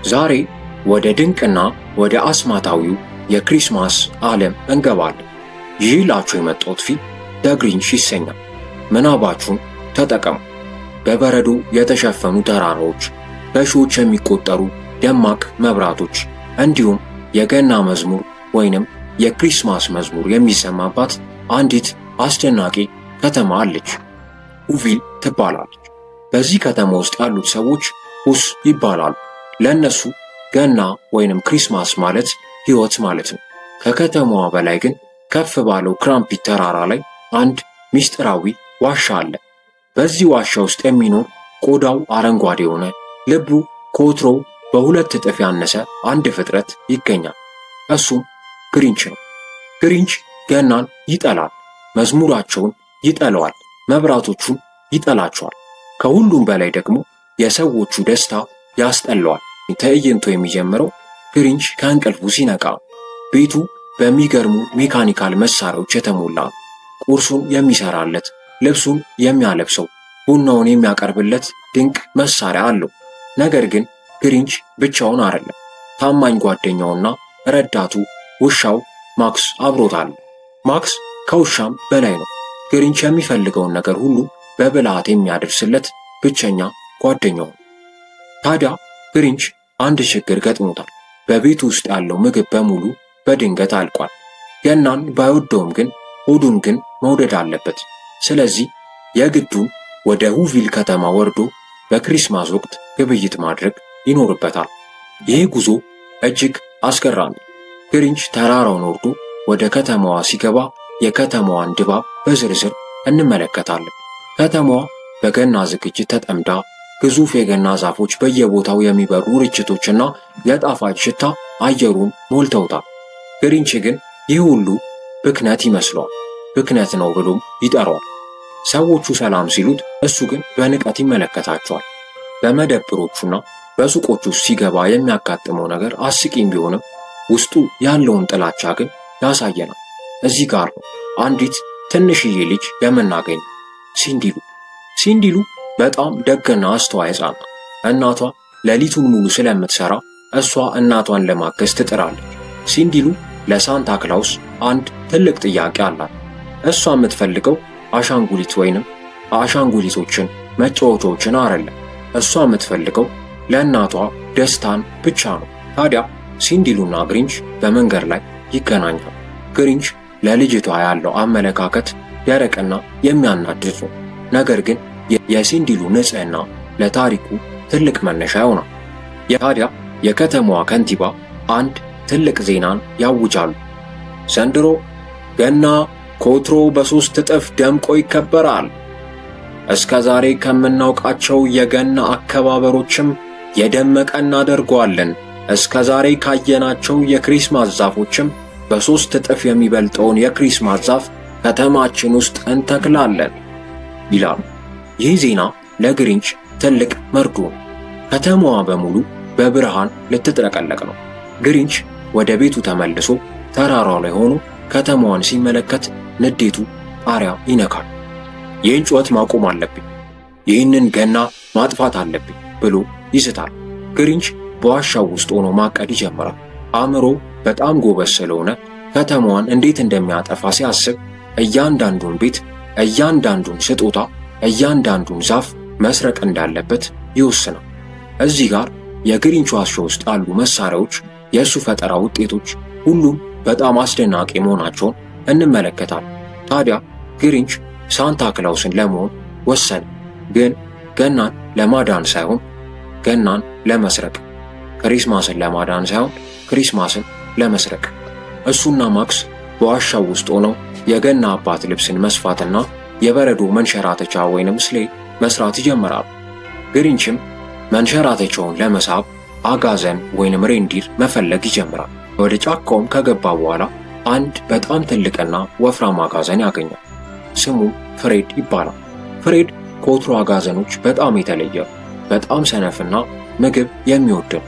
ዛሬ ወደ ድንቅና ወደ አስማታዊው የክሪስማስ ዓለም እንገባለን። ይዤላችሁ የመጣሁት ፊልም ዘ ግሪንች ይሰኛል። ምናባችሁን ተጠቀሙ። በበረዶ የተሸፈኑ ተራራዎች፣ በሺዎች የሚቆጠሩ ደማቅ መብራቶች እንዲሁም የገና መዝሙር ወይንም የክሪስማስ መዝሙር የሚሰማባት አንዲት አስደናቂ ከተማ አለች። ሁቪል ትባላለች። በዚህ ከተማ ውስጥ ያሉት ሰዎች ሁስ ይባላሉ። ለነሱ ገና ወይንም ክሪስማስ ማለት ሕይወት ማለት ነው። ከከተማዋ በላይ ግን ከፍ ባለው ክራምፒት ተራራ ላይ አንድ ሚስጥራዊ ዋሻ አለ። በዚህ ዋሻ ውስጥ የሚኖር ቆዳው አረንጓዴ የሆነ ልቡ ከወትሮው በሁለት እጥፍ ያነሰ አንድ ፍጥረት ይገኛል። እሱም ግሪንች ነው። ግሪንች ገናን ይጠላል፣ መዝሙራቸውን ይጠለዋል፣ መብራቶቹን ይጠላቸዋል። ከሁሉም በላይ ደግሞ የሰዎቹ ደስታ ያስጠላዋል። ትዕይንቱ የሚጀምረው ግሪንች ከእንቅልፉ ሲነቃ ቤቱ በሚገርሙ ሜካኒካል መሳሪያዎች የተሞላ፣ ቁርሱን የሚሰራለት፣ ልብሱን የሚያለብሰው፣ ቡናውን የሚያቀርብለት ድንቅ መሳሪያ አለው። ነገር ግን ግሪንች ብቻውን አይደለም። ታማኝ ጓደኛውና ረዳቱ ውሻው ማክስ አብሮታል። ማክስ ከውሻም በላይ ነው። ግሪንች የሚፈልገውን ነገር ሁሉ በብልሃት የሚያደርስለት ብቸኛ ጓደኛው ነው። ታዲያ ግሪንች አንድ ችግር ገጥሞታል። በቤቱ ውስጥ ያለው ምግብ በሙሉ በድንገት አልቋል። ገናን ባይወደውም ግን ሆዱን ግን መውደድ አለበት። ስለዚህ የግዱን ወደ ሁቪል ከተማ ወርዶ በክሪስማስ ወቅት ግብይት ማድረግ ይኖርበታል። ይህ ጉዞ እጅግ አስገራሚ። ግሪንች ተራራውን ወርዶ ወደ ከተማዋ ሲገባ የከተማዋን ድባብ በዝርዝር እንመለከታለን። ከተማዋ በገና ዝግጅት ተጠምዳ፣ ግዙፍ የገና ዛፎች በየቦታው የሚበሩ ርችቶችና የጣፋጭ ሽታ አየሩን ሞልተውታል። ግሪንች ግን ይህ ሁሉ ብክነት ይመስለዋል። ብክነት ነው ብሎም ይጠራዋል። ሰዎቹ ሰላም ሲሉት እሱ ግን በንቀት ይመለከታቸዋል። በመደብሮቹና በሱቆቹ ሲገባ የሚያጋጥመው ነገር አስቂኝ ቢሆንም ውስጡ ያለውን ጥላቻ ግን ያሳየናል። እዚህ ጋር ነው አንዲት ትንሽዬ ልጅ የምናገኘው፣ ሲንዲሉ። ሲንዲሉ በጣም ደግና አስተዋይ ሕፃን ናት። እናቷ ሌሊቱን ሙሉ ስለምትሰራ እሷ እናቷን ለማገዝ ትጥራለች። ሲንዲሉ ለሳንታ ክላውስ አንድ ትልቅ ጥያቄ አላት። እሷ የምትፈልገው አሻንጉሊት ወይንም አሻንጉሊቶችን፣ መጫወቻዎችን አይደለም። እሷ የምትፈልገው ለእናቷ ደስታን ብቻ ነው። ታዲያ ሲንዲሉና ግሪንች በመንገድ ላይ ይገናኛሉ። ግሪንች ለልጅቷ ያለው አመለካከት ደረቅና የሚያናድድ ነው። ነገር ግን የሲንዲሉ ንጽሕና ለታሪኩ ትልቅ መነሻ ይሆናል። ታዲያ የከተማዋ ከንቲባ አንድ ትልቅ ዜናን ያውጃሉ። ዘንድሮ ገና ከወትሮ በ3 እጥፍ ደምቆ ይከበራል። እስከ ዛሬ ከምናውቃቸው የገና አከባበሮችም የደመቀ እናደርገዋለን። እስከ ዛሬ ካየናቸው የክሪስማስ ዛፎችም በ3 እጥፍ የሚበልጠውን የክሪስማስ ዛፍ ከተማችን ውስጥ እንተክላለን ይላሉ። ይህ ዜና ለግሪንች ትልቅ መርዶ ነው። ከተማዋ በሙሉ በብርሃን ልትጥለቀለቅ ነው። ግሪንች ወደ ቤቱ ተመልሶ ተራራው ላይ ሆኖ ከተማዋን ሲመለከት ንዴቱ ጣሪያ ይነካል። ይህን ጩኸት ማቆም አለብኝ፣ ይህንን ገና ማጥፋት አለብኝ ብሎ ይስታል። ግሪንች በዋሻው ውስጥ ሆኖ ማቀድ ይጀምራል። አእምሮ በጣም ጎበዝ ስለሆነ ከተማዋን እንዴት እንደሚያጠፋ ሲያስብ እያንዳንዱን ቤት፣ እያንዳንዱን ስጦታ፣ እያንዳንዱን ዛፍ መስረቅ እንዳለበት ይወስናል። እዚህ ጋር የግሪንች ዋሻ ውስጥ ያሉ መሳሪያዎች፣ የእሱ ፈጠራ ውጤቶች ሁሉም በጣም አስደናቂ መሆናቸውን እንመለከታለን። ታዲያ ግሪንች ሳንታ ክላውስን ለመሆን ወሰነ። ግን ገናን ለማዳን ሳይሆን ገናን ለመስረቅ፣ ክሪስማስን ለማዳን ሳይሆን ክሪስማስን ለመስረቅ። እሱና ማክስ በዋሻው ውስጥ ሆነው የገና አባት ልብስን መስፋትና የበረዶ መንሸራተቻ ወይንም ስሌ መስራት ይጀምራሉ። ግሪንችም መንሸራተቻውን ለመሳብ አጋዘን ወይንም ሬንዲር መፈለግ ይጀምራል። ወደ ጫካውም ከገባ በኋላ አንድ በጣም ትልቅና ወፍራም አጋዘን ያገኛል። ስሙም ፍሬድ ይባላል። ፍሬድ ከወትሮ አጋዘኖች በጣም የተለየ፣ በጣም ሰነፍና ምግብ የሚወድ ነው።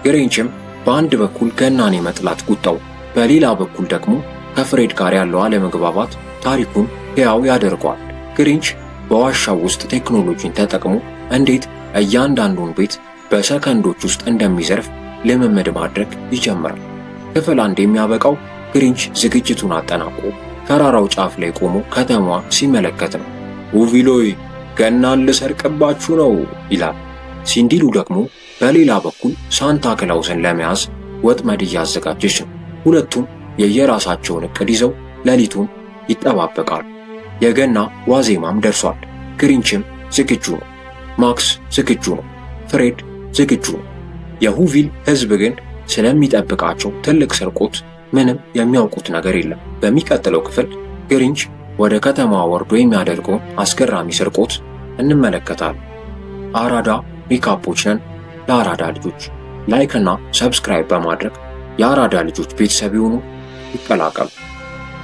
ግሪንችም በአንድ በኩል ገናን የመጥላት ቁጣው፣ በሌላ በኩል ደግሞ ከፍሬድ ጋር ያለው አለመግባባት ታሪኩን ሕያው ያደርገዋል። ግሪንች በዋሻው ውስጥ ቴክኖሎጂን ተጠቅሞ እንዴት እያንዳንዱን ቤት በሰከንዶች ውስጥ እንደሚዘርፍ ልምምድ ማድረግ ይጀምራል። ክፍል 1 የሚያበቃው ግሪንች ዝግጅቱን አጠናቆ ተራራው ጫፍ ላይ ቆሞ ከተማዋ ሲመለከት ነው። ውቪሎይ ገናን ልሰርቅባችሁ ነው ይላል። ሲንዲሉ ደግሞ በሌላ በኩል ሳንታ ክላውስን ለመያዝ ወጥመድ እያዘጋጀች ነው። ሁለቱም የየራሳቸውን እቅድ ይዘው ሌሊቱን ይጠባበቃሉ። የገና ዋዜማም ደርሷል። ግሪንችም ዝግጁ ነው። ማክስ ዝግጁ ነው። ፍሬድ ዝግጁ ነው። የሁቪል ሕዝብ ግን ስለሚጠብቃቸው ትልቅ ስርቆት ምንም የሚያውቁት ነገር የለም። በሚቀጥለው ክፍል ግሪንች ወደ ከተማዋ ወርዶ የሚያደርገውን አስገራሚ ስርቆት እንመለከታለን። አራዳ ሪካፖች ነን። ለአራዳ ልጆች ላይክ እና ሰብስክራይብ በማድረግ የአራዳ ልጆች ቤተሰብ ይሁኑ፣ ይቀላቀሉ።